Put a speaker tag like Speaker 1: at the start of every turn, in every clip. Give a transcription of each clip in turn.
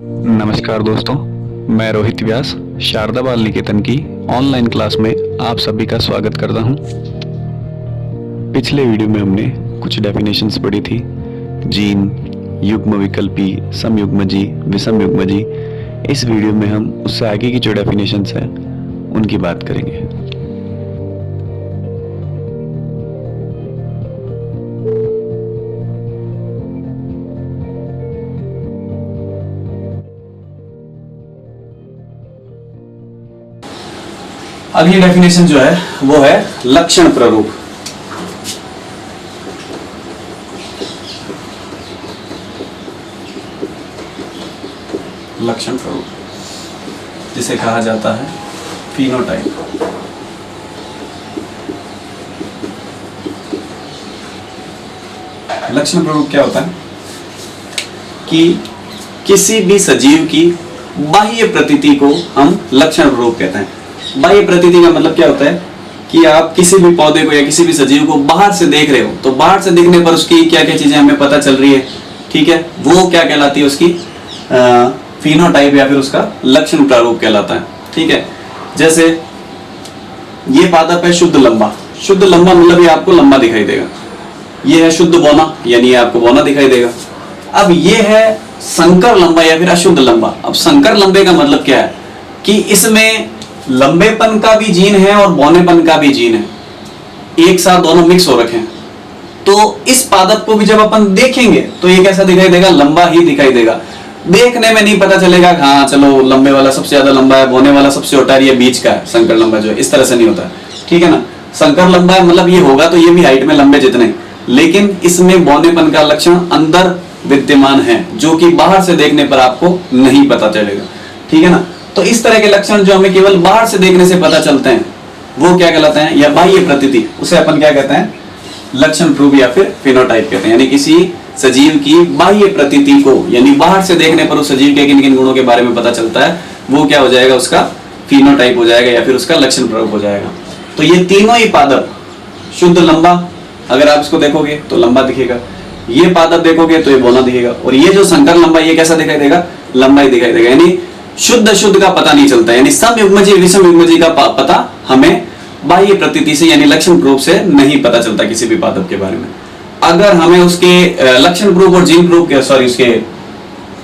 Speaker 1: नमस्कार दोस्तों, मैं रोहित व्यास शारदा बाल निकेतन की ऑनलाइन क्लास में आप सभी का स्वागत करता हूं। पिछले वीडियो में हमने कुछ डेफिनेशंस पढ़ी थी। जीन, युग्म विकल्पी, समयुग्मजी, विषमयुग्मजी। इस वीडियो में हम उससे आगे की जो डेफिनेशंस हैं उनकी बात करेंगे।
Speaker 2: अगली डेफिनेशन जो है वो है लक्षण प्ररूप। लक्षण प्ररूप जिसे कहा जाता है फिनोटाइप। लक्षण प्ररूप क्या होता है कि किसी भी सजीव की बाह्य प्रतीति को हम लक्षण प्ररूप कहते हैं। बाह्य प्रतीति का मतलब क्या होता है कि आप किसी भी पौधे को या किसी भी सजीव को बाहर से देख रहे हो तो बाहर से देखने पर उसकी क्या क्या चीजें हमें पता चल रही है, ठीक है, वो क्या कहलाती है, उसकी फिनोटाइप या फिर उसका लक्षण प्रारूप कहलाता है। ठीक है, जैसे ये पादप है शुद्ध लंबा। शुद्ध लंबा मतलब ये आपको लंबा दिखाई देगा। ये है शुद्ध बौना, यानी ये आपको बौना दिखाई देगा। अब ये है संकर लंबा या फिर अशुद्ध लंबा। अब संकर लंबे का मतलब क्या है कि इसमें लंबेपन का भी जीन है और बौनेपन का भी जीन है, एक साथ दोनों मिक्स हो रखे हैं। तो इस पादप को भी जब अपन देखेंगे तो ये कैसा दिखाई देगा, लंबा ही दिखाई देगा। देखने में नहीं पता चलेगा हाँ चलो लंबे वाला सबसे ज्यादा लंबा है, बौने वाला सबसे छोटा है, ये बीच का है संकर लंबा जो है, इस तरह से नहीं होता। ठीक है ना, संकर लंबा है मतलब ये होगा तो ये भी हाइट में लंबे जितने, लेकिन इसमें बौनेपन का लक्षण अंदर विद्यमान है जो कि बाहर से देखने पर आपको नहीं पता चलेगा। ठीक है ना, तो इस तरह के लक्षण जो हमें केवल बाहर से देखने से पता चलते हैं वो क्या कहलाते हैं, या बाह्य प्रतीति, उसे अपन क्या कहते हैं, लक्षण प्ररूप या फिर फिनोटाइप कहते हैं। यानी किसी सजीव की बाह्य प्रतीति को, यानी बाहर से देखने पर उस सजीव के किन किन गुणों के बारे में पता चलता है, वो क्या हो जाएगा, उसका फिनोटाइप हो जाएगा या फिर उसका लक्षण प्ररूप हो जाएगा। तो ये तीनों ही पादप, शुद्ध लंबा अगर आप इसको देखोगे तो लंबा दिखेगा, ये पादप देखोगे तो ये बौना दिखेगा, और ये जो संकर लंबा ये कैसा दिखाई देगा, लंबा ही दिखाई देगा। यानी शुद्ध अशुद्ध का पता नहीं चलता, यानी समयुग्मजी विषमयुग्मजी का पता हमें बाह्य प्रतीति से यानी लक्षण प्ररूप से नहीं पता चलता किसी भी पादप के बारे में। अगर हमें उसके लक्षण प्ररूप और जीन प्ररूप के उसके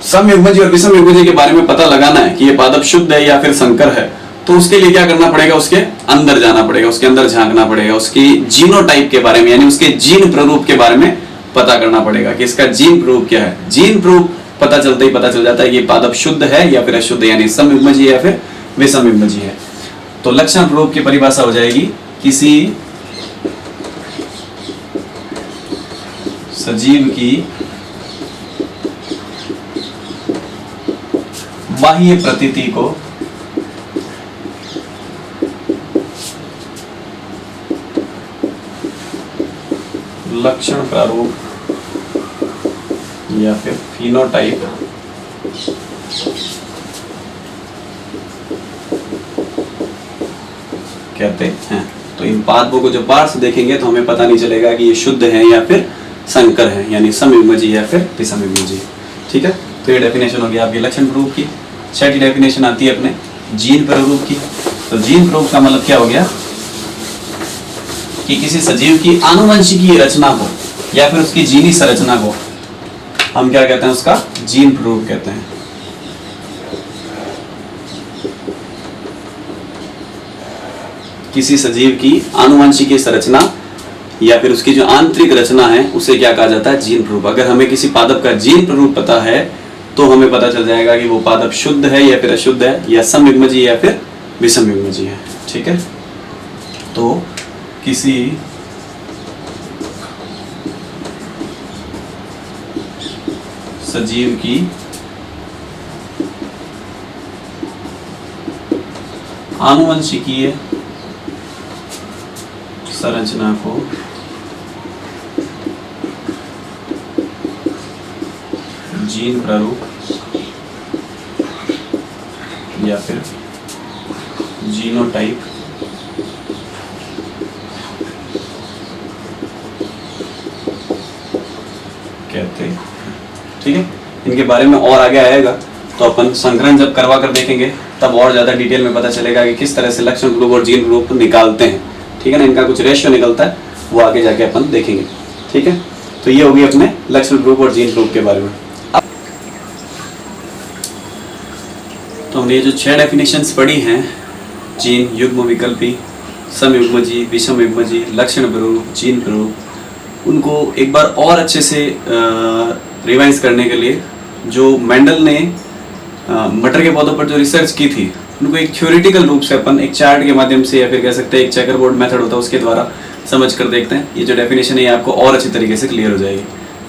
Speaker 2: समयुग्मजी और विषमयुग्मजी के बारे में पता लगाना है कि ये पादप शुद्ध है या फिर संकर है, तो उसके लिए क्या करना पड़ेगा, उसके अंदर जाना पड़ेगा, उसके अंदर झांकना पड़ेगा, उसकी जीनोटाइप के बारे में यानी उसके जीन प्ररूप के बारे में पता करना पड़ेगा कि इसका जीन प्ररूप क्या है। जीन प्ररूप पता चलते ही पता चल जाता है कि ये पादप शुद्ध है या फिर अशुद्ध, यानी समयुग्मजी है या फिर विषमयुग्मजी है। तो लक्षण प्ररूप की परिभाषा हो जाएगी किसी सजीव की बाह्य प्रतीति को लक्षण प्रारूप या फिर फिनोटाइप कहते हैं। तो इन पादपों को जब बाहर से देखेंगे तो हमें पता नहीं चलेगा कि ये शुद्ध है या फिर संकर है, यानी समयुग्मजी या फिर विषमयुग्मजी। ठीक है, तो ये डेफिनेशन होगी आपकी लक्षण प्ररूप की। छठी डेफिनेशन आती है अपने जीन प्ररूप की। तो जीन प्ररूप का मतलब क्या हो गया कि किसी सजीव की आनुवंशिकी रचना को या फिर उसकी जीनी संरचना को हम क्या कहते हैं, उसका जीन प्ररूप कहते हैं। किसी सजीव की आनुवंशिकी संरचना या फिर उसकी जो आंतरिक रचना है उसे क्या कहा जाता है, जीन प्ररूप। अगर हमें किसी पादप का जीन प्ररूप पता है तो हमें पता चल जाएगा कि वो पादप शुद्ध है या फिर अशुद्ध है, या समयुग्मजी या फिर विषमयुग्मजी है। ठीक है, तो किसी सजीव की आनुवंशिकीय संरचना को जीन प्रारूप या फिर जीनोटाइप कहते हैं। ठीक है, इनके बारे में और आगे आएगा। तो अपन संकरण जब करवा कर देखेंगे तब और ज़्यादा डिटेल में पता चलेगा कि किस तरह से लक्षण ग्रुप और जीन ग्रुप निकालते हैं। ठीक है ना, इनका कुछ रेशियो निकलता है, वो आगे जाके अपन देखेंगे। ठीक है, तो ये होगी अपने लक्षण ग्रुप और जीन ग्रुप के बारे में। तो हमने ये जो 6 डेफिनेशंस पढ़ी हैं, जीन, युग्म विकल्पी, समयुग्मजी, विषमयुग्मजी, लक्षण ग्रुप, जीन ग्रुप, उनको एक बार और अच्छे से रिवाइज करने के लिए जो मेंडल ने मटर के पौधों पर जो रिसर्च की थी, उनको एक थ्योरेटिकल रूप से अपन एक चार्ट के माध्यम से या फिर कह सकते हैं एक चेकर बोर्ड मेथड होता है उसके द्वारा समझ कर देखते हैं। ये जो डेफिनेशन है ये आपको और अच्छी तरीके से क्लियर हो जाएगी।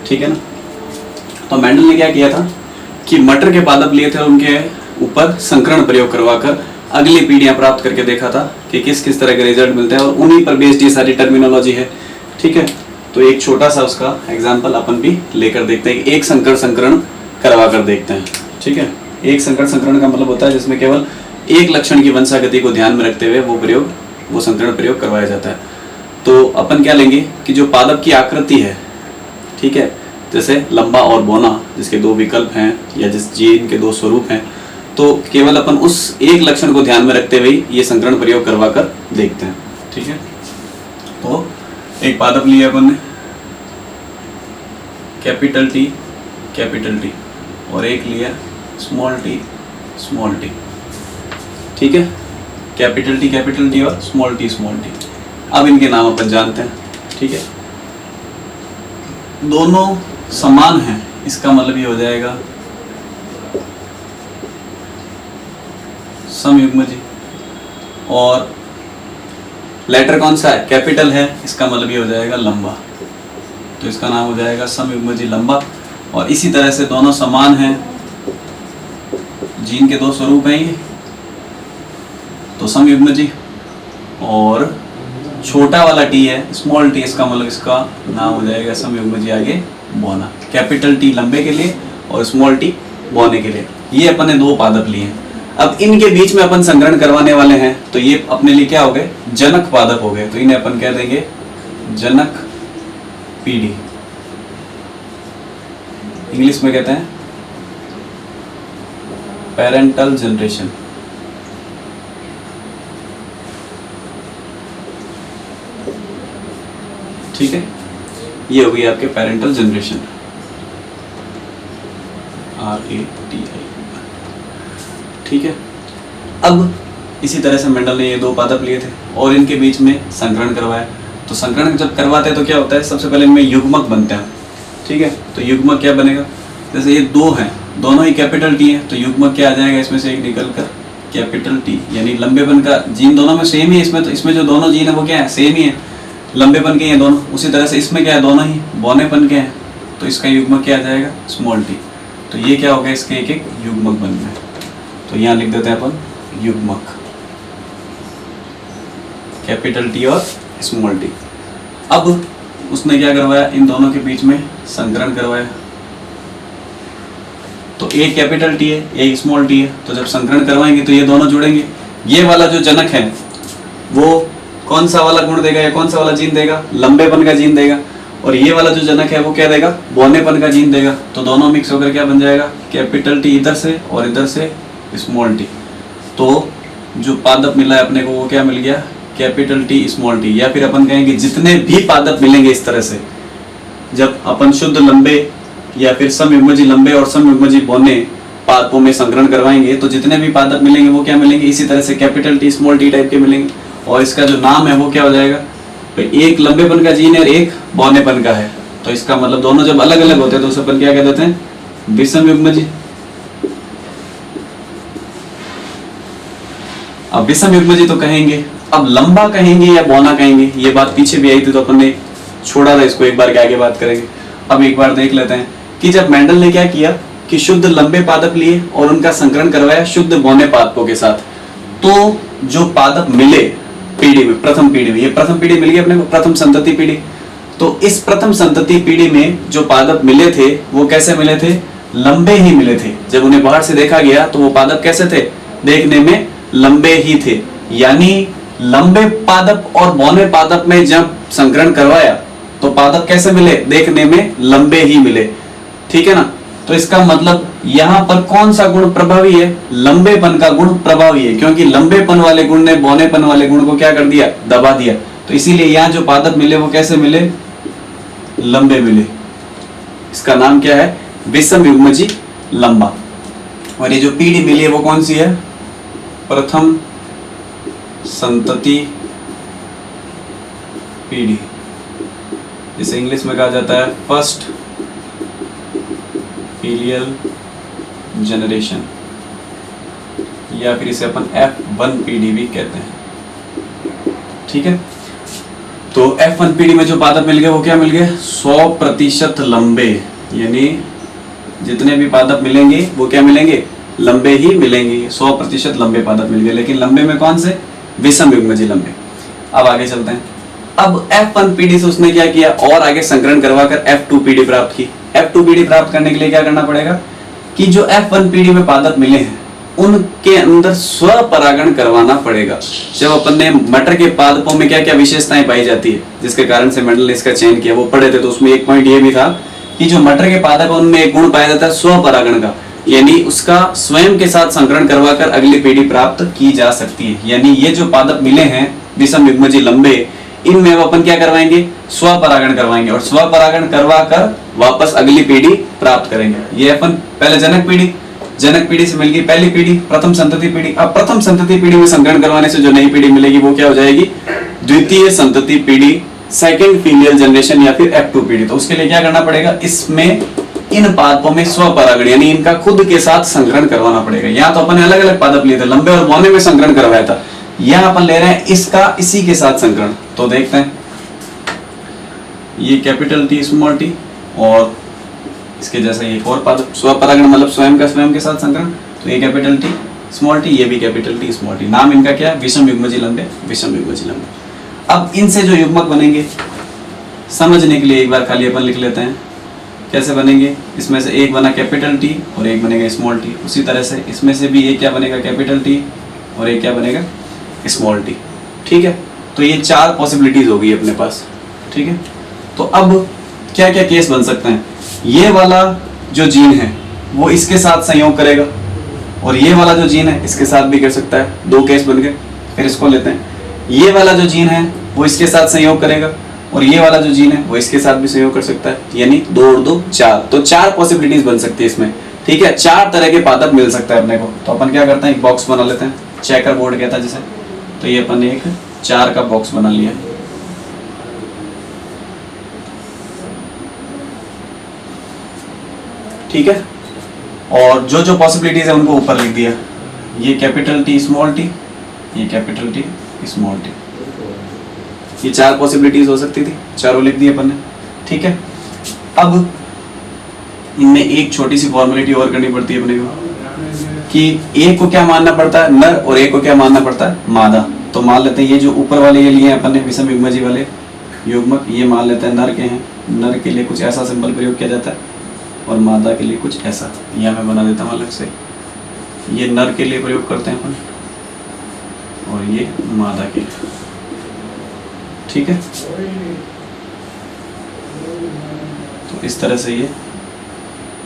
Speaker 2: ठीक है ना, तो मेंडल ने क्या किया था कि मटर के पादप लिए थे, उनके ऊपर संकरण प्रयोग करवाकर अगली पीढ़ियां प्राप्त करके देखा था कि किस किस तरह के रिजल्ट मिलते हैं, और उन्हीं पर बेस्ड ये सारी टर्मिनोलॉजी है। ठीक है, तो एक छोटा सा उसका एग्जाम्पल अपन भी लेकर देखते हैं। एक संकर संकरण करवा कर देखते हैं। ठीक है, एक संकर संकरण का मतलब होता है जिसमें केवल एक लक्षण की वंशागति को ध्यान में रखते हुए वो संकरण प्रयोग करवाया जाता है। तो अपन क्या लेंगे कि जो पादप की आकृति है, ठीक है, जैसे लंबा और बौना, जिसके 2 विकल्प हैं या जिस जीन के 2 स्वरूप हैं, तो केवल अपन उस एक लक्षण को ध्यान में रखते हुए ये संकरण प्रयोग करवा कर देखते हैं। ठीक है, तो एक पादप लिया अपन ने कैपिटल टी और एक लिया स्मॉल टी। ठीक है, कैपिटल टी और स्मॉल टी। अब इनके नाम अपन जानते हैं। ठीक है, दोनों समान हैं, इसका मतलब ये हो जाएगा समयुग्मजी, और लेटर कौन सा है, कैपिटल है, इसका मतलब ये हो जाएगा लंबा, तो इसका नाम हो जाएगा समयुग्मजी लंबा। और इसी तरह से दोनों समान हैं, जीन के 2 स्वरूप हैं ये, तो समयुग्मजी, और छोटा वाला टी है स्मॉल टी, इसका मतलब इसका नाम हो जाएगा समयुग्मजी आगे बौना। कैपिटल टी लंबे के लिए और स्मॉल टी बौने के लिए। ये अपन ने 2 पादप लिए हैं। अब इनके बीच में अपन संकरण करवाने वाले हैं, तो ये अपने लिए क्या हो गए, जनक पादप हो गए। तो इन्हें अपन कह देंगे जनक पीढ़ी, इंग्लिश में कहते हैं पेरेंटल जनरेशन। ठीक है, ये हो गई आपके पेरेंटल जनरेशन, RATI। ठीक है, अब इसी तरह से मेंडल ने ये 2 पादप लिए थे और इनके बीच में संकरण करवाया। तो संकरण जब करवाते हैं तो क्या होता है, सबसे पहले इनमें युग्मक बनते हैं। ठीक है, तो युग्मक क्या बनेगा, जैसे ये 2 हैं, दोनों ही कैपिटल टी है, तो युग्मक क्या आ जाएगा, इसमें से एक निकल कर कैपिटल टी, यानी लंबेपन का जीन दोनों में सेम ही है। इसमें तो इसमें जो दोनों जीन है वो क्या है, सेम ही है, लंबेपन के हैं दोनों। उसी तरह से इसमें क्या है, दोनों ही बौनेपन के हैं, तो इसका युग्मक क्या आ जाएगा, स्मॉल टी। तो ये क्या हो गया, इसके एक एक युग्मक बन गए। तो यहाँ लिख देते हैं अपन युग्मक, कैपिटल टी और स्मॉल टी। अब उसने क्या करवाया, इन दोनों के बीच में संकरण करवाया। तो एक कैपिटल टी है, एक स्मॉल टी है, तो जब संकरण करवाएंगे तो ये दोनों जुड़ेंगे। ये वाला जो जनक है वो कौन सा वाला गुण देगा या कौन सा वाला जीन देगा, लंबेपन का जीन देगा। और ये वाला जो जनक है वो क्या देगा, बौनेपन का जीन देगा। तो दोनों मिक्स होकर क्या बन जाएगा, कैपिटल टी इधर से और इधर से स्मॉल टी। तो जो पादप मिला है अपने को वो क्या मिल गया, कैपिटल टी स्मॉल टी। या फिर अपन कहेंगे जितने भी पादप मिलेंगे इस तरह से, जब अपन शुद्ध लंबे या फिर समयुग्मजी लंबे और समयुग्मजी बौने पादपों में संकरण करवाएंगे तो जितने भी पादप मिलेंगे वो क्या मिलेंगे, इसी तरह से capital T small T type के मिलेंगे। और इसका जो नाम है वो क्या हो जाएगा, तो एक लंबेपन का जीन है और एक बौनेपन का है। तो इसका मतलब दोनों जब अलग अलग होते हैं तो उसे अपन क्या कह देते हैं, विषमयुग्मजी। अब विषमयुग्मजी तो कहेंगे, अब लंबा कहेंगे या बौना कहेंगे, ये बात पीछे भी आई थी तो अपन ने छोड़ा था इसको, एक बार के आगे बात करेंगे। अब एक बार देख लेते हैं कि जब मेंडल ने क्या किया कि शुद्ध लंबे पादप लिए और उनका संकरण करवाया शुद्ध बौने पादपों के साथ, तो जो पादप मिले पीढ़ी में, प्रथम पीढ़ी में, ये प्रथम पीढ़ी मिल गई अपने को, प्रथम संतति पीढ़ी। तो इस प्रथम संतति पीढ़ी में जो पादप मिले थे वो कैसे मिले थे, लंबे ही मिले थे। जब उन्हें बाहर से देखा गया तो वो पादप कैसे थे, देखने में लंबे ही थे। यानी लंबे पादप और बौने पादप में जब संकरण करवाया तो पादप कैसे मिले, देखने में लंबे ही मिले। ठीक है ना, तो इसका मतलब यहां पर कौन सा गुण प्रभावी है? लंबेपन का गुण प्रभावी है, क्योंकि लंबेपन वाले गुण ने बौनेपन वाले गुण को क्या कर दिया? दबा दिया। तो इसीलिए यहां जो पादप मिले वो कैसे मिले? लंबे मिले। इसका नाम क्या है? विषम युग्मजी लंबा। और ये जो पीढ़ी मिली है वो कौन सी है? प्रथम संतति पीढ़ी, इसे इंग्लिश में कहा जाता है फर्स्ट फीलियल जनरेशन, या फिर इसे अपन F1 पीढ़ी भी कहते हैं। ठीक है, तो F1 पीढ़ी में जो पादप मिल गए वो क्या मिल गए? 100% लंबे, यानी जितने भी पादप मिलेंगे वो क्या मिलेंगे? लंबे ही मिलेंगे। 100% लंबे पादप मिल गए, लेकिन लंबे में कौन से? विषम युग्मजी लंबे। अब आगे चलते हैं। अब F1 पीढ़ी से उसने क्या किया? और आगे संकरण करवाकर F2 पीढ़ी प्राप्त की। F2 पीढ़ी प्राप्त करने के लिए क्या करना पड़ेगा कि जो F1 पीढ़ी में पादप मिले हैं उनके अंदर स्वपरागण करवाना पड़ेगा। जब अपन ने मटर के पादपों में क्या क्या विशेषताएं पाई जाती है जिसके कारण से मेंडल ने इसका चयन किया वो पढ़े थे, तो उसमें एक पॉइंट ये भी था कि जो मटर के पादप है उनमें एक गुण पाया जाता है स्वपरागण का, यानी उसका स्वयं के साथ संकरण करवाकर अगली पीढ़ी प्राप्त की जा सकती है। यानी ये जो पादप मिले हैं विषम युग्मजी लंबे, इनमें अपन क्या करवाएंगे? स्वपरागण करवाएंगे, और स्वपरागण करवाकर वापस अगली पीढ़ी प्राप्त करेंगे। ये अपन पहले जनक पीढ़ी से मिल गई पहली पीढ़ी, प्रथम संतति पीढ़ी। अब प्रथम संतति पीढ़ी में संकरण करवाने से जो नई पीढ़ी मिलेगी वो क्या हो जाएगी? द्वितीय संतति पीढ़ी, सेकंड फीलियल जनरेशन, या फिर F2 पीढ़ी। तो उसके लिए क्या करना पड़ेगा? इसमें इन पादपों में स्वपरागण यानी इनका खुद के साथ संकरण करवाना पड़ेगा। यहाँ तो अपन ने अलग अलग पादप लिए थे, लंबे और बौने में संकरण करवाया था, यहाँ अपन ले रहे हैं इसका इसी के साथ संकरण। तो देखते हैं, ये कैपिटल T स्मॉल t और इसके जैसा एक और पादप, स्वपरागण मतलब स्वयं के साथ संकरण। तो ये कैपिटल T स्मॉल t, ये भी कैपिटल T स्मॉल t। नाम इनका क्या है? विषम युग्मजी लंबे, विषम युग्मजी लंबे। अब इनसे जो युग्मक बनेंगे समझने के लिए एक बार खाली अपन लिख लेते हैं कैसे बनेंगे। इसमें से एक बना कैपिटल T और एक बनेगा स्मॉल t। उसी तरह से इसमें से भी एक क्या बनेगा? कैपिटल T और एक क्या बनेगा? Small t। ठीक है, तो ये चार पॉसिबिलिटीज होगी अपने पास। ठीक है, तो अब क्या क्या केस बन सकते हैं? ये वाला जो जीन है वो इसके साथ संयोग करेगा, और ये वाला जो जीन है इसके साथ भी कर सकता है। दो केस बन गए। फिर इसको लेते हैं, ये वाला जो जीन है वो इसके साथ संयोग करेगा, और ये वाला जो जीन है वो इसके साथ भी संयोग कर सकता है, यानी 2 और 2 4। तो 4 पॉसिबिलिटीज बन सकती है इसमें। ठीक है, 4 तरह के पादप मिल सकता है अपने को। तो अपन क्या करते हैं? एक बॉक्स बना लेते हैं, चेकर बोर्ड कहता है जिसे। तो ये अपन ने एक 4 का बॉक्स बना लिया। ठीक है, और जो जो पॉसिबिलिटीज है उनको ऊपर लिख दिया। ये कैपिटल T स्मॉल t, ये कैपिटल T स्मॉल t। ये 4 पॉसिबिलिटीज हो सकती थी, चारों लिख दिए अपन ने। ठीक है, अब इनमें एक छोटी सी फॉर्मेलिटी और करनी पड़ती है अपने को कि एक को क्या मानना पड़ता है? नर, और एक को क्या मानना पड़ता है? मादा। तो मान लेते हैं ये जो ऊपर वाले ये लिए अपन ने विषम युग्मजी वाले युग्मक, ये मान लेते हैं नर के हैं। नर के लिए कुछ ऐसा सिंबल प्रयोग किया जाता है और मादा के लिए कुछ ऐसा। यहाँ मैं बना देता हूँ अलग से। ये नर के लिए प्रयोग करते हैं अपन और ये मादा के लिए। ठीक है, तो इस तरह से ये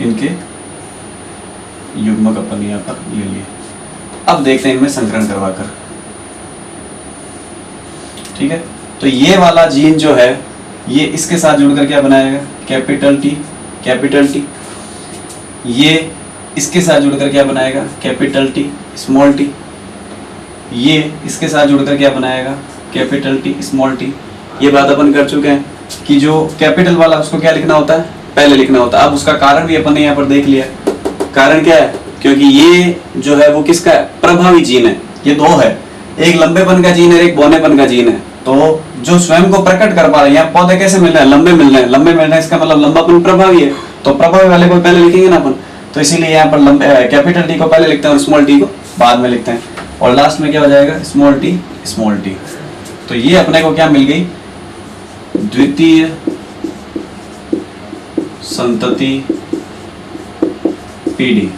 Speaker 2: इनके युग्मक अपन यहाँ पर ले लिए। अब देखते हैं इनमें संकरण करवाकर। ठीक है, तो ये वाला जीन जो है ये इसके साथ जुड़कर क्या बनाएगा? Capital T, capital T। ये इसके साथ जुड़कर क्या बनाएगा? Capital T small t। ये इसके साथ जुड़कर क्या बनाएगा? Capital T small t। ये बात अपन कर चुके हैं कि जो कैपिटल वाला उसको क्या लिखना होता है? पहले लिखना होता है। अब उसका कारण भी अपन ने यहाँ पर देख लिया। कारण क्या है? क्योंकि ये जो है वो किसका है? प्रभावी जीन है। ये 2 है, एक लंबेपन का जीन है, एक बौनेपन का जीन है। तो जो स्वयं को प्रकट कर पा रहे हैं, यहाँ पौधे कैसे मिल रहे हैं? लंबे मिल रहे हैं। लंबे मिल रहे हैं इसका मतलब लंबापन प्रभावी है, तो प्रभावी वाले को पहले लिखेंगे ना अपन। तो इसीलिए यहाँ पर लंबे कैपिटल T को पहले लिखते हैं और स्मॉल t को बाद में लिखते हैं, और लास्ट में क्या हो जाएगा? Small t small t। तो ये अपने को क्या मिल गई? द्वितीय संतति पीढ़ी,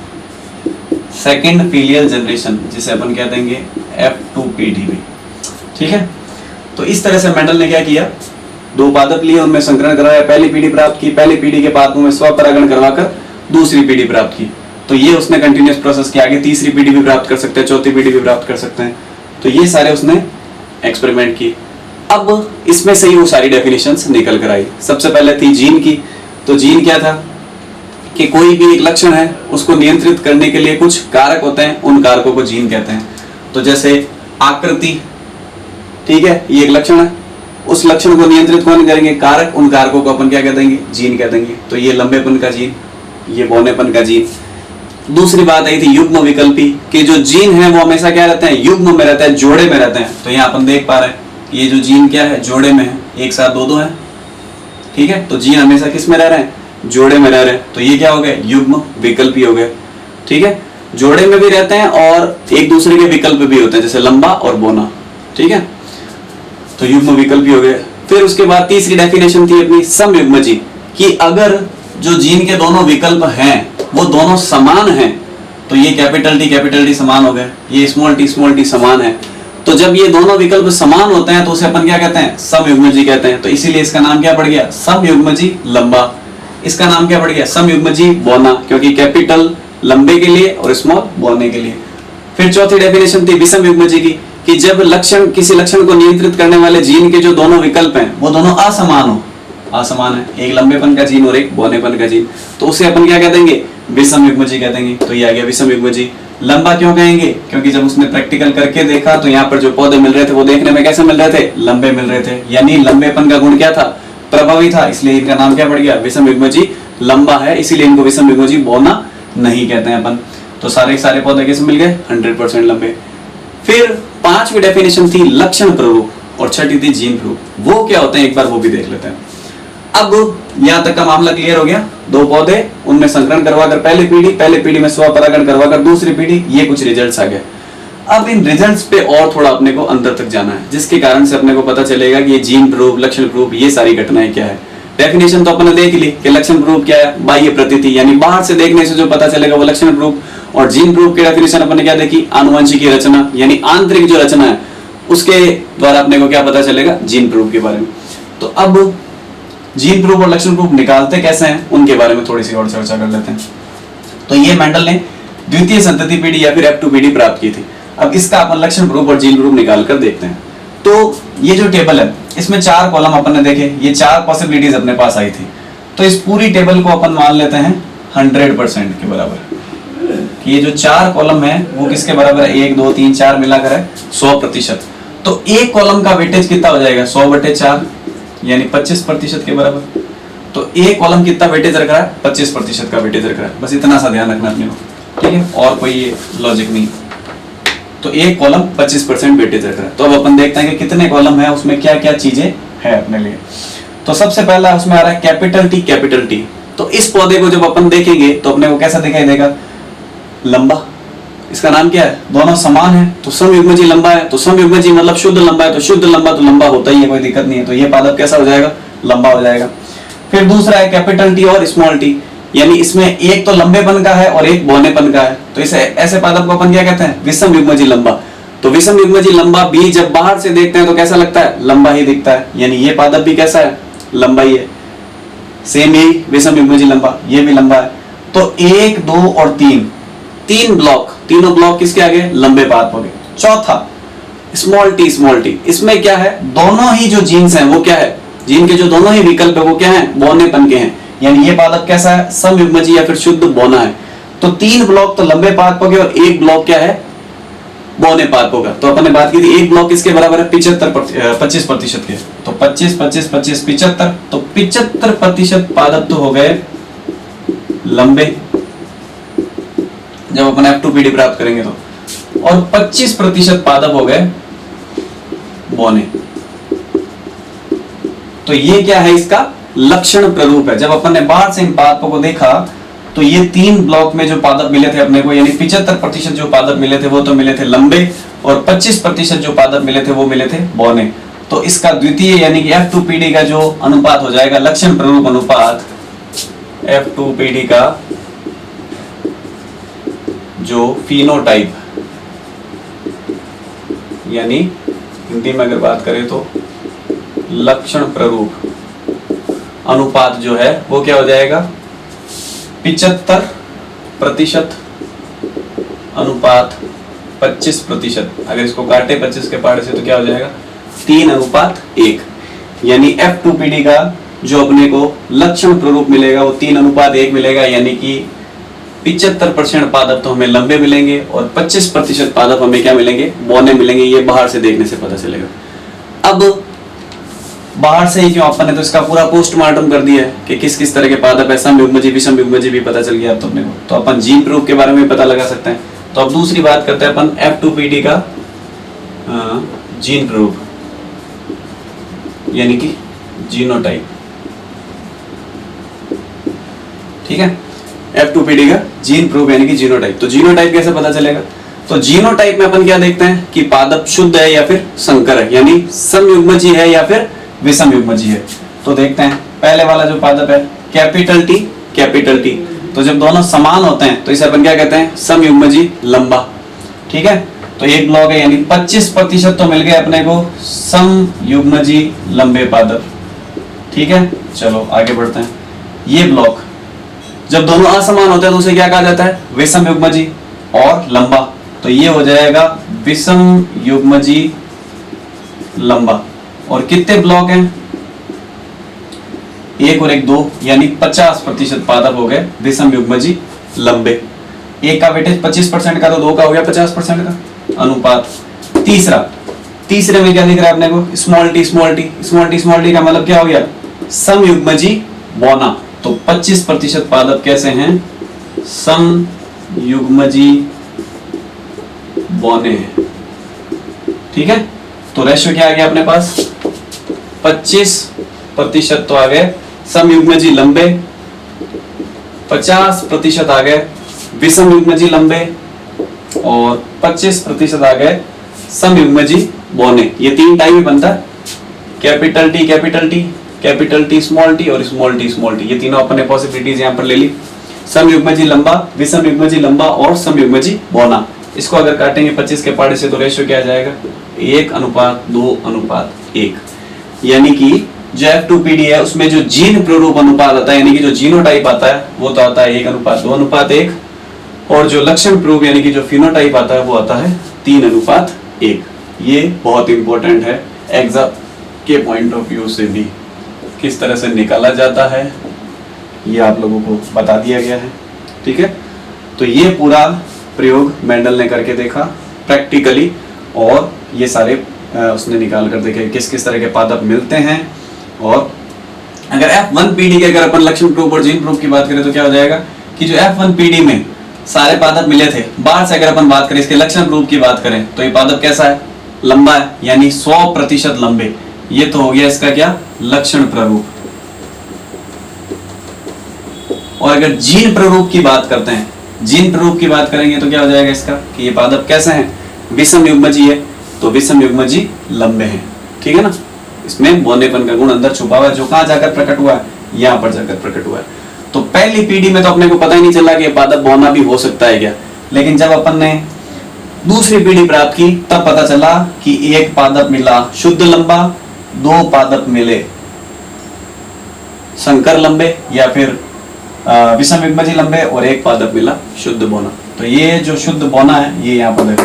Speaker 2: सेकंड फीलियल जनरेशन, जिसे अपन कह देंगे F2 पीढ़ी भी। ठीक है, तो इस तरह से मेंडल ने क्या किया? 2 पादप लिए, उनमें संकरण कराया, पहली पीढ़ी प्राप्त की। पहली पीढ़ी के पादपों में स्वपरागण करवाकर दूसरी पीढ़ी प्राप्त की, तो ये उसने कंटिन्यूस प्रोसेस किया, आगे तीसरी पीढ़ी भी प्राप्त कर सकते हैं, चौथी पीढ़ी भी प्राप्त कर सकते हैं। तो ये सारे उसने एक्सपेरिमेंट किए। अब इसमें से ही वो सारी डेफिनेशंस निकल कर आई। सबसे पहले थी जीन की। तो जीन क्या था कि कोई भी एक लक्षण है उसको नियंत्रित करने के लिए कुछ कारक होते हैं, उन कारकों को जीन कहते हैं। तो जैसे आकृति, ठीक है, ये एक लक्षण है, उस लक्षण को नियंत्रित कौन करेंगे? कारक। उन कारकों को अपन क्या कह देंगे? जीन कह देंगे। तो ये लंबेपन का जीन, ये बौनेपन का जीन। दूसरी बात आई थी युग्म विकल्पी, कि जो जीन है वो हमेशा क्या रहते हैं? युग्म में रहते हैं, जोड़े में रहते हैं। तो यहाँ अपन देख पा रहे हैं ये जो जीन क्या है? जोड़े में है, एक साथ दो है, ठीक है। तो जीन हमेशा किस में रह रहे हैं? जोड़े में रह रहे हैं। तो ये क्या हो गए? युग्म विकल्पी हो गए, ठीक है। जोड़े में भी रहते हैं और एक दूसरे के विकल्प भी होते हैं, जैसे लंबा और बोना, ठीक है। तो युग्म विकल्पी हो गए। फिर उसके बाद तीसरी डेफिनेशन थी अपनी समयुग्मजी, कि अगर जो जीन के दोनों विकल्प हैं वो दोनों समान हैं, तो ये कैपिटल टी समान हो गए, ये स्मॉल टी समान है। तो जब ये दोनों विकल्प समान होते हैं तो उसे अपन क्या कहते हैं? समयुग्मजी कहते हैं। तो इसीलिए इसका नाम क्या पड़ गया? समयुग्मजी लंबा। इसका नाम क्या पड़ गया? समयुग्मजी बौना, क्योंकि कैपिटल लंबे के लिए और स्मॉल बौने के लिए। फिर चौथी डेफिनेशन थी विषम युग्मजी की, कि जब लक्षण, किसी लक्षण को नियंत्रित करने वाले जीन के जो दोनों विकल्प हैं वो दोनों असमान हो, असमान है, एक लंबेपन का जीन और एक बौनेपन का जीन, तो उसे अपन क्या कह देंगे? विषम युग्मजी कह देंगे। तो ये आ गया विषम युग्मजी। लंबा क्यों कहेंगे? क्योंकि जब उसने प्रैक्टिकल करके देखा तो यहाँ पर जो पौधे मिल रहे थे वो देखने में कैसे मिल रहे थे? लंबे मिल रहे थे, यानी लंबेपन का गुण क्या था? प्रभावी था, इसलिए इनका नाम क्या पड़ गया? विषम युग्मजी लंबा है, इसीलिए इनको विषम युग्मजी बौना नहीं कहते हैं अपन। तो सारे पौधे कैसे मिल गए? 100% लंबे। फिर पांचवी डेफिनेशन थी लक्षण प्ररूप, और छठी थी जीन प्ररूप। वो क्या होते हैं एक बार वो भी देख लेते हैं। अब यहां तक का मामला क्लियर हो गया। दो पौधे, उनमें संकरण करवाकर पहले पीढ़ी में स्वपरागण करवाकर दूसरी पीढ़ी, ये कुछ रिजल्ट्स आ गए। अब इन रिजल्ट्स पे और थोड़ा अपने को अंदर तक जाना है, जिसके कारण से अपने को पता चलेगा कि ये जीन प्ररूप, लक्षण प्ररूप, ये सारी घटनाएं क्या है। डेफिनेशन तो अपने देख ली कि लक्षण प्ररूप क्या है? बाह्य प्रतीति, यानी बाहर से देखने से जो पता चलेगा वो लक्षण प्ररूप। और जीन प्ररूप की डेफिनेशन अपने क्या देखी? आनुवंशिकी रचना, यानी आंतरिक जो रचना है उसके द्वारा अपने को क्या पता चलेगा? जीन प्ररूप के बारे में। तो अब जीन प्ररूप और लक्षण प्ररूप निकालते कैसे हैं उनके बारे में थोड़ी सी और चर्चा कर लेते हैं। तो ये मेंडल ने द्वितीय संतति पीढ़ी या फिर F2 पीढ़ी प्राप्त की थी। अब इसका अपन लक्षण प्ररूप और जीन प्ररूप निकाल कर देखते हैं। तो ये जो टेबल है इसमें 4 कॉलम अपन ने देखे, ये 4 पॉसिबिलिटीज अपने पास आई थी। तो इस पूरी टेबल को अपन मान लेते हैं 100% के बराबर। ये जो 4 कॉलम है वो किसके बराबर है? 1 2 3 4 मिलाकर है 100%। तो एक कॉलम का वेटेज कितना हो जाएगा? 100/4, यानी 25% के बराबर। तो एक कॉलम कितना वेटेज रख रहा है? 25% का वेटेज रख रहा है। बस इतना सा ध्यान रखना अपने को, ठीक है, और कोई लॉजिक नहीं। तो एक कॉलम 25% वेटेज रख रहा है। तो अब अपन देखते हैं कि कितने कॉलम है, उसमें क्या क्या चीजें है अपने लिए। तो सबसे पहला उसमें आ रहा है कैपिटल टी। तो इस पौधे को जब अपन देखेंगे तो अपने को कैसा दिखाई देगा? लंबा। इसका नाम क्या है? दोनों समान है, तो समयुग्मजी लंबा है। तो समयुग्मजी मतलब शुद्ध लंबा है, तो शुद्ध लंबा तो लंबा होता ही है, कोई दिक्कत नहीं है। तो ये पादप कैसा हो जाएगा? लंबा हो जाएगा। फिर दूसरा है कैपिटल टी और स्मॉल टी, यानी इसमें एक तो लंबेपन का है और एक बौनेपन का है। तो इसे ऐसे पादप को अपन क्या कहते हैं? विषम युग्मजी लंबा। तो विषम युग्मजी लंबा भी जब बाहर से देखते हैं तो कैसा लगता है? लंबा ही दिखता है, यानी ये पादप भी कैसा है? लंबा ही है। सेम ही विषम युग्मजी लंबा, ये भी लंबा है। तो 1 2 और 3 ब्लॉक, तीनों ब्लॉक किसके आगे? लंबे पादप हो गए। चौथा स्मॉल टी, इसमें क्या है? दोनों ही जो जीन्स हैं वो क्या है? जीन के जो दोनों ही विकल्प है वो क्या है? बौनेपन के हैं, यानी ये पादप कैसा है? समयुग्मजी या फिर शुद्ध बौना है। तो 3 ब्लॉक तो लंबे पादप हो गए और एक ब्लॉक क्या है? बौने पादप होगा। तो अपन ने बात की थी एक ब्लॉक किसके बराबर है? 25% के। तो 25 25 25 75, तो 75% पादप तो हो गए लंबे जब अपन F2 पीढ़ी प्राप्त करेंगे तो, और 25% पादप हो गए बौने। तो ये क्या है? इसका लक्षण प्ररूप है। जब अपन ने बाहर से इन पादपों को देखा तो ये 3 ब्लॉक में जो पादप मिले थे अपने को, यानी 75% जो पादप मिले थे वो तो मिले थे लंबे, और 25% जो पादप मिले थे वो मिले थे बौने। तो इसका द्वितीय यानी कि F2 पीढ़ी का जो अनुपात हो जाएगा, लक्षण प्ररूप अनुपात, F2 पीढ़ी का जो फिनोटाइप, यानी हिंदी में अगर बात करें तो लक्षण प्ररूप अनुपात जो है वो क्या हो जाएगा? 75% अनुपात 25%। अगर इसको काटे 25 के पहाड़े से तो क्या हो जाएगा 3:1। यानी F2PD का जो अपने को लक्षण प्ररूप मिलेगा वो 3:1 मिलेगा। यानी कि 75% पादप तो हमें लंबे मिलेंगे और 25% पादप हमें क्या मिलेंगे, बौने मिलेंगे। ये बाहर से देखने से पता चलेगा। अब बाहर से ही क्यों, अपन ने तो इसका पूरा पोस्टमार्टम कर दिया है कि किस किस तरह के पादप है, समयुग्मजी विषमयुग्मजी भी पता चल गया अब तो अपने को। तो अपन जीन प्ररूप के बारे में पता लगा सकते हैं। तो अब दूसरी बात करते हैं अपन F2PD का जीन प्ररूप यानी कि जीनोटाइप। ठीक है, F2PD का जीन प्ररूप यानी कि जीनोटाइप। तो जीनोटाइप कैसे पता चलेगा? तो जीनोटाइप में अपन क्या देखते हैं कि पादप शुद्ध है या फिर संकर है, यानी समयुग्मजी है या फिर विषमयुग्मजी है। तो देखते हैं पहले वाला जो पादप है कैपिटल टी। तो जब दोनों समान होते हैं तो इसे अपन क्या कहते हैं, समयुग्मजी लंबा। ठीक है, तो एक ब्लॉक है यानी 25% तो मिल गए अपने को समयुग्मजी लंबे पादप। ठीक है, चलो आगे बढ़ते हैं। ये ब्लॉक जब दोनों असमान होते हैं तो उसे क्या कहा जाता है, विषमयुग्मजी और लंबा। तो ये हो जाएगा विषमयुग्मजी लंबा। और कितने ब्लॉक हैं, एक और एक 2, यानी 50% पादप हो गए विषमयुग्मजी लंबे। एक का वेटेज 25% का, तो 2 का हो गया 50% का अनुपात। तीसरे में क्या दिख रहा है अपने को, स्मॉल टी का मतलब क्या हो गया, समयुग्मजी बौना। तो 25% पादप कैसे हैं, समयुग्मजी बौने हैं। ठीक है, तो रेशियो क्या आ गया अपने पास, 25% तो आ गए समयुग्मजी लंबे, 50% आ गए विषमयुग्मजी लंबे और 25% आ गए समयुग्मजी बौने। ये 3 टाइप में बनता है, कैपिटल टी स्मॉल टी और स्मॉल टी। ये तीनों अपने पॉसिबिलिटीज यहाँ पर ले ली, समयुग्मजी लंबा, विषमयुग्मजी लंबा और समयुग्मजी बौना। इसको अगर काटेंगे 25 के पहाड़े से तो रेशियो क्या आ जाएगा, 1:2:1। यानी कि जो F2PD है उसमें जो जीन प्ररूप अनुपात आता है यानी कि जो जीनोटाइप आता है वो तो आता है 1:2:1, और जो लक्षण प्ररूप यानी कि जो फिनोटाइप आता है वो आता है 3:1। ये बहुत इंपॉर्टेंट है एग्जाम के पॉइंट ऑफ व्यू से भी, किस तरह से निकाला जाता है ये आप लोगों को बता दिया गया है। ठीक है, तो ये पूरा प्रयोग मेंडल ने करके देखा प्रैक्टिकली, और ये सारे उसने निकाल कर देखे किस किस तरह के पादप मिलते हैं। और अगर F1PD के अगर अपन लक्षण प्ररूप और जीन प्ररूप की बात करें तो क्या हो जाएगा कि जो F1PD में सारे पादप मिले थे, बाहर से अगर अपन बात करें इसके लक्षण प्ररूप की बात करें तो ये पादप कैसा है, लंबा है, यानी 100% लंबे। ये तो हो गया इसका क्या, लक्षण प्ररूप। और अगर जीन प्ररूप की बात करते हैं, जीन प्ररूप की बात करेंगे तो क्या हो जाएगा इसका कि ये पादप कैसे हैं, विषमयुग्मजी है, तो विषमयुग्मजी लंबे हैं। ठीक है ना, इसमें बौनेपन का गुण अंदर छुपा हुआ है, जो कहां जाकर प्रकट हुआ है, यहां पर जाकर प्रकट हुआ है। तो पहली पीढ़ी में तो अपने को पता ही नहीं चला कि पादप बौना भी हो सकता है क्या, लेकिन जब अपन ने दूसरी पीढ़ी प्राप्त की तब पता चला कि एक पादप मिला शुद्ध लंबा, 2 पादप मिले संकर लंबे या फिर विषमयुग्मजी लंबे, और 1 पादप मिला शुद्ध बौना। तो ये जो शुद्ध बौना है ये यहाँ पर देखो,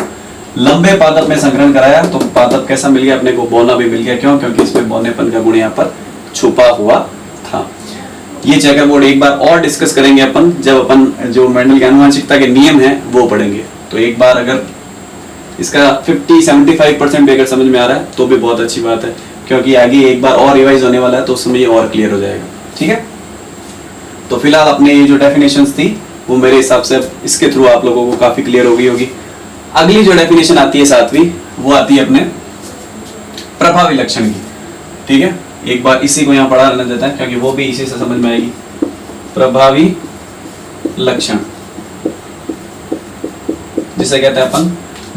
Speaker 2: लंबे पादप में संकरण कराया तो पादप कैसा मिल गया अपने को, बौना भी मिल गया। क्यों, क्योंकि इसमें बौनेपन का गुण यहाँ पर छुपा हुआ था। ये चेकर बोर्ड एक बार और डिस्कस करेंगे अपन, जब अपन जो मेंडल के आनुवंशिकता के नियम है वो पढ़ेंगे। तो एक बार अगर इसका 50-75% भी अगर समझ में आ रहा है तो भी बहुत अच्छी बात है, क्योंकि आगे एक बार और रिवाइज होने वाला है तो उसमें ये और क्लियर हो जाएगा। ठीक है, तो फिलहाल अपने ये जो डेफिनेशंस थी वो मेरे हिसाब से इसके थ्रू आप लोगों को काफी क्लियर हो गई होगी। अगली जो डेफिनेशन आती है 7वीं, वो आती है अपने प्रभावी लक्षण की। ठीक है, एक बार इसी को यहाँ पढ़ा लेना देता है क्योंकि वो भी इसी से समझ में आएगी। प्रभावी लक्षण जिसे कहते हैं अपन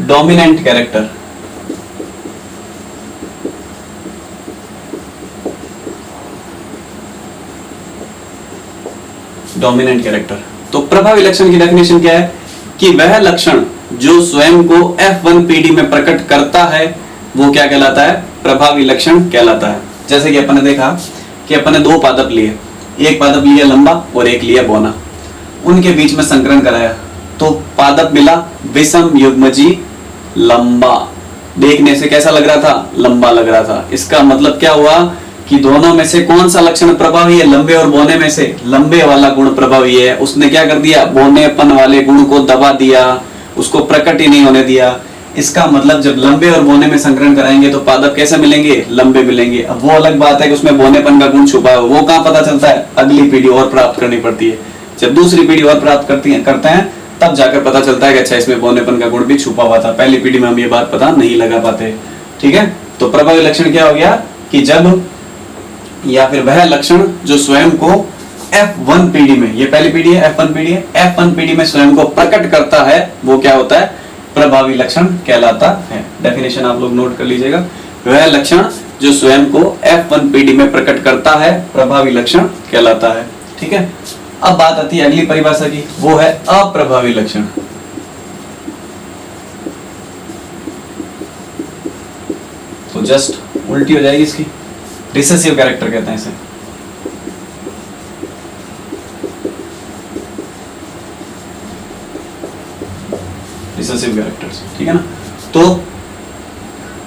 Speaker 2: डोमिनेंट कैरेक्टर। डोमिनेंट कैरेक्टर, तो प्रभावी लक्षण की डेफिनेशन क्या है कि वह लक्षण जो स्वयं को F1PD में प्रकट करता है वो क्या कहलाता है, प्रभावी लक्षण कहलाता है। जैसे कि अपन ने देखा कि अपन ने 2 पादप लिए, एक पादप लिया लंबा और एक लिया बौना। उनके बीच में संकरण कराया तो पादप मिला विषम युग्मजी लंबा। देखने से कैसा लग रहा था? लंबा लग रहा था। इसका मतलब क्या हुआ कि दोनों में से कौन सा लक्षण प्रभावी है? लंबे और बौने में से लंबे वाला गुण प्रभावी है। उसने क्या कर दिया? बौनेपन वाले गुण को दबा दिया, उसको प्रकट ही नहीं होने दिया। इसका मतलब जब लंबे और बौने में संकरण कराएंगे तो पादप कैसे मिलेंगे? लंबे मिलेंगे। अब वो अलग बात है कि उसमें बौनेपन का गुण छुपा है, वो कहां पता चलता है? अगली पीढ़ी और प्राप्त करनी पड़ती है। जब दूसरी पीढ़ी और प्राप्त करते हैं तब जाकर पता चलता है कि अच्छा इसमें बौनेपन का गुण भी छुपा हुआ था, पहली पीढ़ी में हम ये बात पता नहीं लगा पाते। ठीक है, तो प्रभावी लक्षण क्या हो गया कि जब या फिर वह लक्षण जो स्वयं को F1 पीढ़ी में, ये पहली पीढ़ी है, F1 पीढ़ी है, F1 पीढ़ी में स्वयं को प्रकट करता है, वो क्या होता है? प्रभावी लक्षण कहलाता है। डेफिनेशन आप लोग नोट कर लीजिएगा। वह लक्षण जो स्वयं को F1 पीढ़ी में प्रकट करता है प्रभावी लक्षण कहलाता है। ठीक है, अब बात आती है अगली परिभाषा की, वो है अप्रभावी लक्षण। तो जस्ट उल्टी हो जाएगी इसकी, रिसेसिव कैरेक्टर कहते हैं इसे। रिसेसिव कैरेक्टर्स, ठीक है ना। तो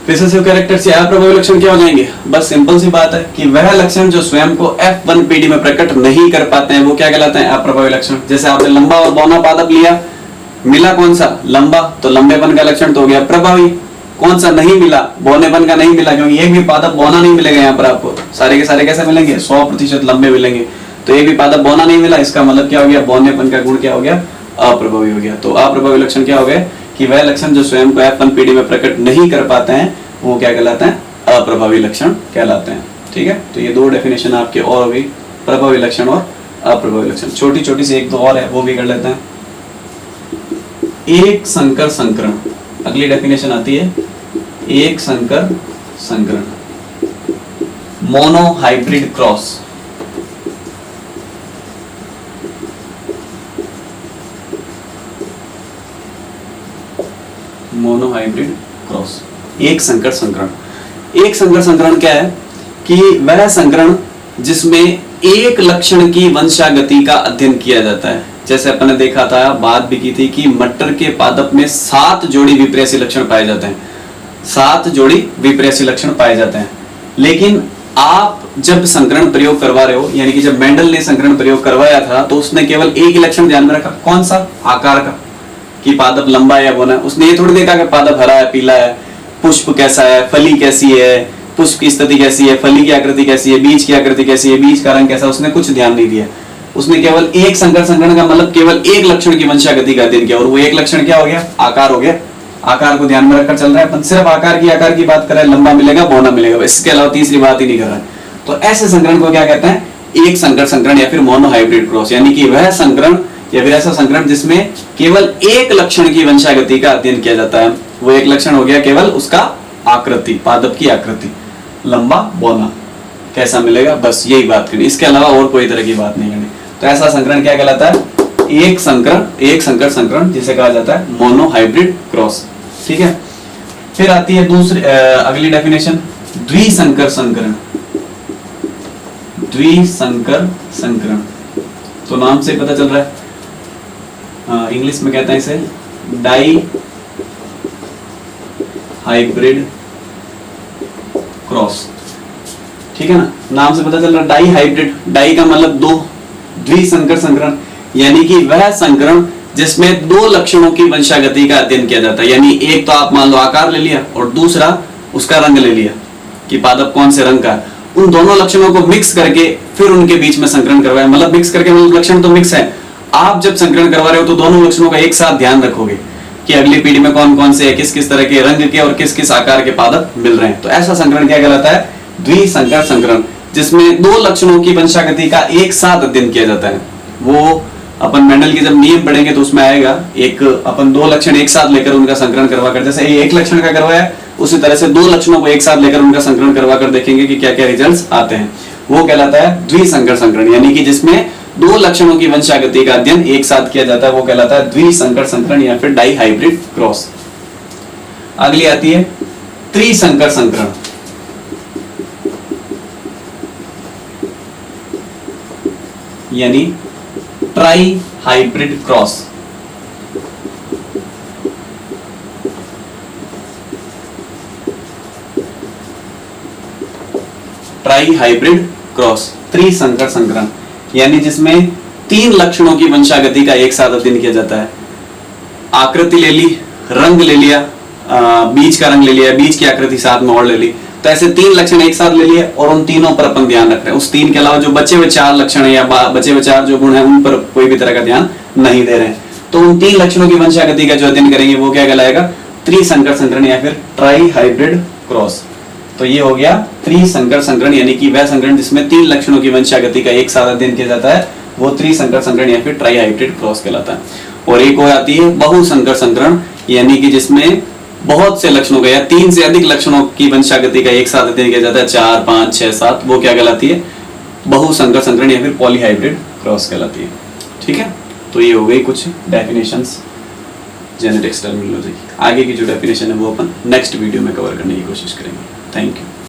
Speaker 2: रिसेसिव कैरेक्टर से अप्रभावी लक्षण क्या हो जाएंगे? बस सिंपल सी बात है कि वह लक्षण जो स्वयं को F1 पीढ़ी में प्रकट नहीं कर पाते हैं वो क्या कहलाते हैं? अप्रभावी लक्षण। जैसे आपने लंबा और बौना पादप लिया, मिला कौन सा? लंबा, तो लंबेपन का लक्षण तो हो गया प्रभावी। कौन सा नहीं मिला? बौनेपन का नहीं मिला, क्योंकि एक भी पादप बौना नहीं मिलेगा। यहाँ पर आपको सारे के सारे कैसे मिलेंगे? 100% लंबे मिलेंगे। तो एक भी पादप बौना नहीं मिला, इसका मतलब क्या हो गया? बौनेपन का गुण क्या हो गया? अप्रभावी हो गया। तो अप्रभावी लक्षण क्या हो गए कि वह लक्षण जो स्वयं को F1 पीढ़ी में प्रकट नहीं कर पाते हैं वो क्या कहलाते हैं? अप्रभावी लक्षण कहलाते हैं। ठीक है, तो ये दो डेफिनेशन आपके और हो गई, प्रभावी लक्षण और अप्रभावी लक्षण। छोटी छोटी सी एक दो और है, वो भी कर लेते हैं। एक संकर संकरण, अगली डेफिनेशन आती है एक संकर संकरण। Mono hybrid cross. Mono hybrid cross, एक संकर संकरण। एक संकर संकरण क्या है कि वह संकरण जिसमें एक लक्षण की वंशागति का अध्ययन किया जाता है। जैसे अपन ने देखा था, बात भी की थी कि मटर के पादप में 7 जोड़ी विप्रेयसी लक्षण पाए जाते हैं। 7 जोड़ी विप्रेयसी लक्षण पाए जाते हैं। लेकिन आप जब संकरण प्रयोग करवा रहे हो, यानी कि जब मेंडल ने संकरण प्रयोग करवाया था तो उसने केवल एक ही लक्षण ध्यान में रखा। कौन सा? आकार का, कि पादप लंबा है या बौना। उसने ये थोड़ी देखा कि पादप हरा है, पीला है, पुष्प कैसा है, फली कैसी है, पुष्प की स्थिति कैसी है, फली की आकृति कैसी है, बीज की आकृति कैसी है, बीज का रंग कैसा, उसने कुछ ध्यान नहीं दिया। उसने केवल एक संकर संकरण का मतलब केवल एक लक्षण की वंशागति का अध्ययन किया, और वो एक लक्षण क्या हो गया? आकार हो गया। आकार को ध्यान में रखकर चल रहा है अपन, सिर्फ आकार की बात कर रहे हैं, लंबा मिलेगा, बौना मिलेगा, इसके अलावा तीसरी बात ही नहीं कर रहा है। तो ऐसे संकरण को क्या कहते हैं? एक संकर संकरण या फिर मोनो हाइब्रिड क्रॉस। यानी कि वह संकरण या फिर ऐसा संकरण जिसमें केवल एक लक्षण की वंशागति का अध्ययन किया जाता है। वो एक लक्षण हो गया केवल उसका आकृति, पादप की आकृति, लंबा बौना कैसा मिलेगा, बस यही बात करनी, इसके अलावा और कोई तरह की बात नहीं करनी। तो ऐसा संकरण क्या कहलाता है? एक संकर संकरण, जिसे कहा जाता है मोनो हाइब्रिड क्रॉस। ठीक है, फिर आती है दूसरी अगली डेफिनेशन, द्विसंकर संकरण। द्विसंकर संकरण तो नाम से पता चल रहा है, इंग्लिश में कहते हैं इसे डाई हाइब्रिड क्रॉस। ठीक है ना, नाम से पता चल रहा है डाई हाइब्रिड। डाई का मतलब दो, द्विसंकर संकरण यानी कि वह संकरण जिसमें दो लक्षणों की वंशागति का अध्ययन किया जाता है। यानी एक तो आप मान लो आकार ले लिया और दूसरा उसका रंग ले लिया कि पादप कौन से रंग का है। उन दोनों लक्षणों को मिक्स करके फिर उनके बीच में संकरण करवाया। मतलब मिक्स करके, मतलब लक्षण तो मिक्स है, आप जब संकरण करवा रहे हो तो दोनों लक्षणों का एक साथ ध्यान रखोगे कि अगली पीढ़ी में कौन कौन से, किस किस तरह के रंग के और किस किस आकार के पादप मिल रहे हैं। तो ऐसा संकरण क्या कहलाता है? द्विसंकर संकरण, जिसमें दो लक्षणों की वंशागति का एक साथ अध्ययन किया जाता है। वो अपन मेंडल के जब नियम पढ़ेंगे तो उसमें आएगा, एक अपन दो लक्षण एक साथ लेकर उनका संकरण करवा कर, जैसे एक लक्षण का करवाया उसी तरह से दो लक्षणों को एक साथ लेकर उनका संकरण करवा कर देखेंगे कि क्या क्या रिजल्ट्स आते हैं। वो कहलाता है द्विसंकर संकरण, यानी कि जिसमें दो लक्षणों की वंशागति का अध्ययन एक साथ किया जाता है, वो कहलाता है द्विसंकर संकरण या फिर डाई हाइब्रिड क्रॉस। अगली आती है त्रिसंकर संकरण। यानी tri hybrid cross. Tri hybrid cross, त्रिसंकर संकरण, यानी जिसमें 3 लक्षणों की वंशागति का एक साथ अध्ययन किया जाता है। आकृति ले ली, रंग ले लिया, बीज का रंग ले लिया, बीज की आकृति साथ में और ले ली, तो ऐसे 3 लक्षण एक साथ ले लिए और उन तीनों पर अपन ध्यान रख रहे हैं। उस 3 के अलावा जो बचे हुए 4 लक्षण है या बचे हुए 4 जो गुण है उन पर कोई भी तरह का ध्यान नहीं दे रहे हैं। तो उन 3 लक्षणों की वंशागति का जो अध्ययन करेंगे वो क्या कहलाएगा? त्रिसंकर संकरण या फिर ट्राई हाइब्रिड क्रॉस। तो ये हो गया त्रिसंकर संकरण, यानी कि वह संकरण जिसमें 3 लक्षणों की वंशागति का एक साथ अध्ययन किया जाता है, वो त्रिसंकर संकरण या फिर ट्राई हाइब्रिड क्रॉस कहलाता है। और एक हो जाती है बहुसंकर संकरण, यानी कि जिसमें बहुत से लक्षणों का या 3 से अधिक लक्षणों की वंशागति का एक साथ अध्ययन किया जाता है, 4, 5, 6, 7, वो क्या कहलाती है? बहुसंकर संकरण या फिर पॉलीहाइब्रिड क्रॉस कहलाती है। ठीक है, तो ये हो गई कुछ डेफिनेशंस जेनेटिक्स टर्मिनोलॉजी। आगे की जो डेफिनेशन है वो अपन नेक्स्ट वीडियो में कवर करने की कोशिश करेंगे। Thank you.